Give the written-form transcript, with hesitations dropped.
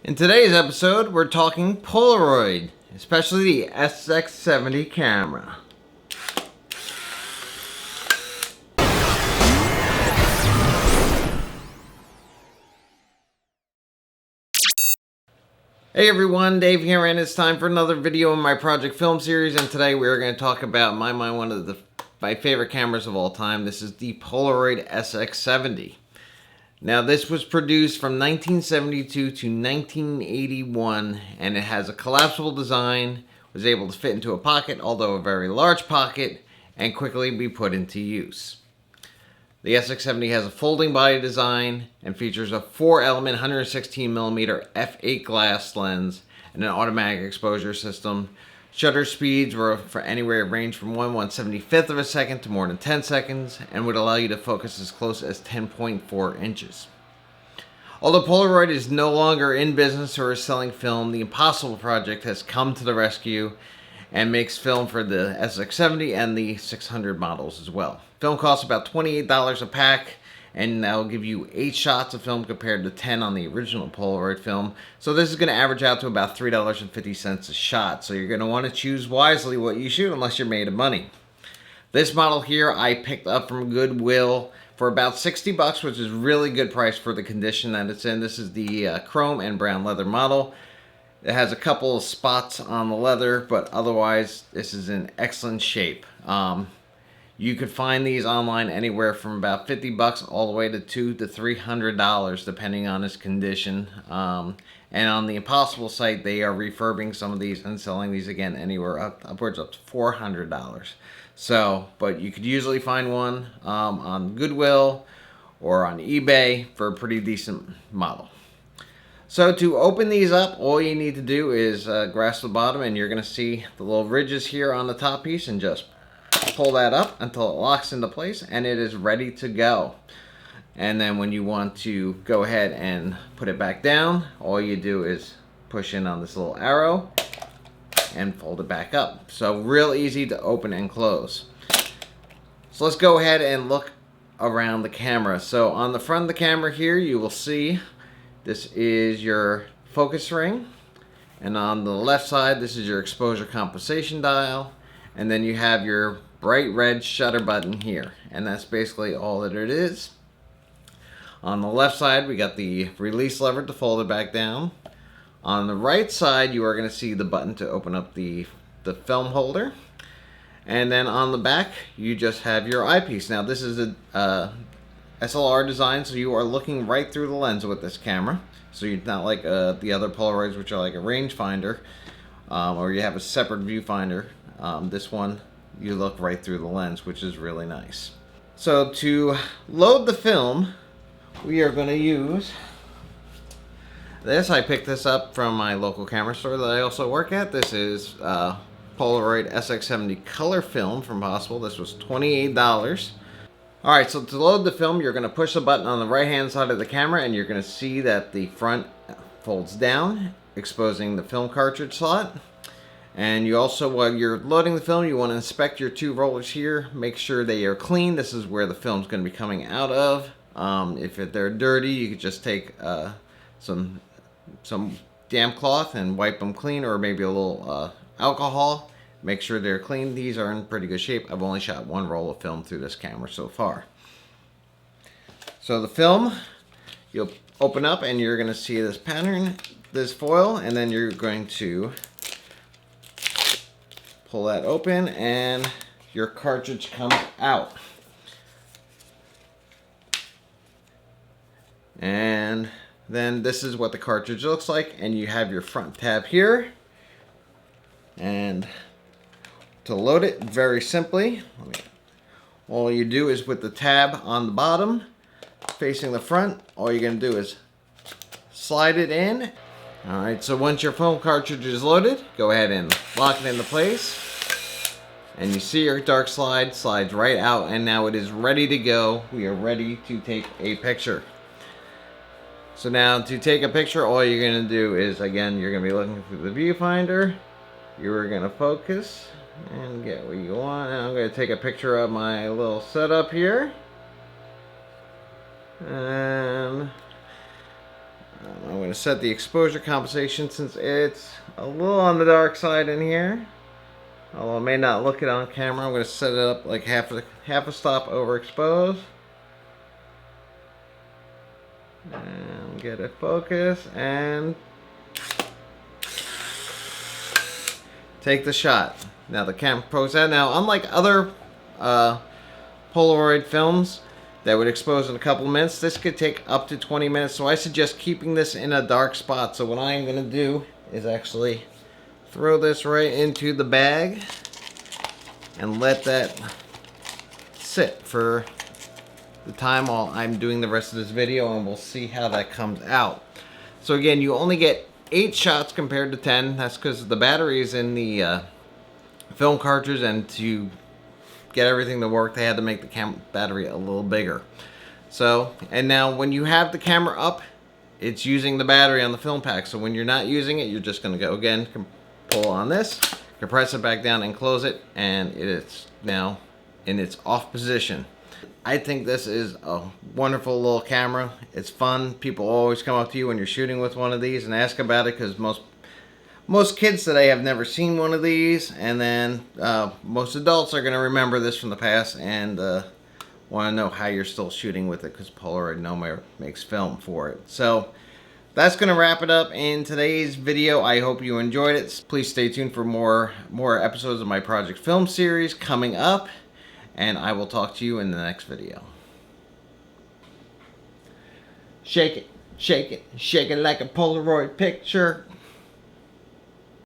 In today's episode, we're talking Polaroid, especially the SX70 camera. Hey everyone, Dave here, and it's time for another video in my Project Film series, and today we're going to talk about one of my favorite cameras of all time. This is the Polaroid SX70. Now, this was produced from 1972 to 1981, and it has a collapsible design, was able to fit into a pocket, although a very large pocket, and quickly be put into use. The SX70 has a folding body design and features a 4-element 116mm f8 glass lens and an automatic exposure system. Shutter speeds were for anywhere range from 1/175th of a second to more than 10 seconds and would allow you to focus as close as 10.4 inches. Although Polaroid is no longer in business or is selling film, the Impossible Project has come to the rescue and makes film for the SX70 and the 600 models as well. Film costs about $28 a pack, and that will give you 8 shots of film compared to 10 on the original Polaroid film. So this is going to average out to about $3.50 a shot. So you're going to want to choose wisely what you shoot unless you're made of money. This model here I picked up from Goodwill for about 60 bucks, which is really good price for the condition that it's in. This is the chrome and brown leather model. It has a couple of spots on the leather, but otherwise this is in excellent shape. You could find these online anywhere from about 50 bucks all the way to $200 to $300 depending on its condition. And on the Impossible site, they are refurbing some of these and selling these again anywhere upwards up to $400. So, but you could usually find one on Goodwill or on eBay for a pretty decent model. So to open these up, all you need to do is grasp the bottom, and you're going to see the little ridges here on the top piece, and just pull that up until it locks into place and it is ready to go. And then when you want to go ahead and put it back down, all you do is push in on this little arrow and fold it back up. So real easy to open and close. So let's go ahead and look around the camera. So on the front of the camera here, you will see this is your focus ring, and on the left side this is your exposure compensation dial, and then you have your bright red shutter button here, and that's basically all that it is. On the left side we got the release lever to fold it back down. On the right side you are going to see the button to open up the film holder, and then on the back you just have your eyepiece. Now this is a SLR design, so you are looking right through the lens with this camera, so you're not like the other Polaroids, which are like a rangefinder, or you have a separate viewfinder. This one, you look right through the lens, which is really nice. So to load the film, we are going to use this. I picked this up from my local camera store that I also work at. This is Polaroid SX70 color film from Possible. This was $28. Alright, so to load the film, you're going to push the button on the right hand side of the camera, and you're going to see that the front folds down, exposing the film cartridge slot. And you also, while you're loading the film, you want to inspect your 2 rollers here. Make sure they are clean. This is where the film's going to be coming out of. If they're dirty, you could just take some damp cloth and wipe them clean, or maybe a little alcohol. Make sure they're clean. These are in pretty good shape. I've only shot 1 roll of film through this camera so far. So the film, you'll open up and you're going to see this pattern, this foil, and then you're going to pull that open and your cartridge comes out. And then this is what the cartridge looks like, and you have your front tab here. And to load it, very simply, all you do is with the tab on the bottom facing the front, all you're going to do is slide it in. Alright, so once your film cartridge is loaded, go ahead and lock it into place. And you see your dark slide slides right out, and now it is ready to go. We are ready to take a picture. So now to take a picture, all you're going to do is, again, you're going to be looking through the viewfinder. You're going to focus and get what you want. And I'm going to take a picture of my little setup here. And I'm going to set the exposure compensation since it's a little on the dark side in here. Although I may not look it on camera, I'm going to set it up like half a stop overexposed. And get it focused and take the shot. Now the camera pose that. Now, unlike other Polaroid films that would expose in a couple of minutes, this could take up to 20 minutes. So I suggest keeping this in a dark spot. So what I'm going to do is actually throw this right into the bag and let that sit for the time while I'm doing the rest of this video, and we'll see how that comes out. So again, you only get 8 shots compared to 10. That's because the battery is in the film cartridge, and to get everything to work, they had to make the battery a little bigger. So, and now when you have the camera up, it's using the battery on the film pack. So when you're not using it, you're just going to go again, pull on this, compress it back down and close it, and it's now in its off position. I think this is a wonderful little camera. It's fun. People always come up to you when you're shooting with one of these and ask about it, because most kids today have never seen one of these, and then most adults are going to remember this from the past and want to know how you're still shooting with it, because Polaroid no more makes film for it. So that's going to wrap it up in today's video. I hope you enjoyed it. Please stay tuned for more episodes of my Project Film series coming up, and I will talk to you in the next video. Shake it, shake it, shake it like a Polaroid picture.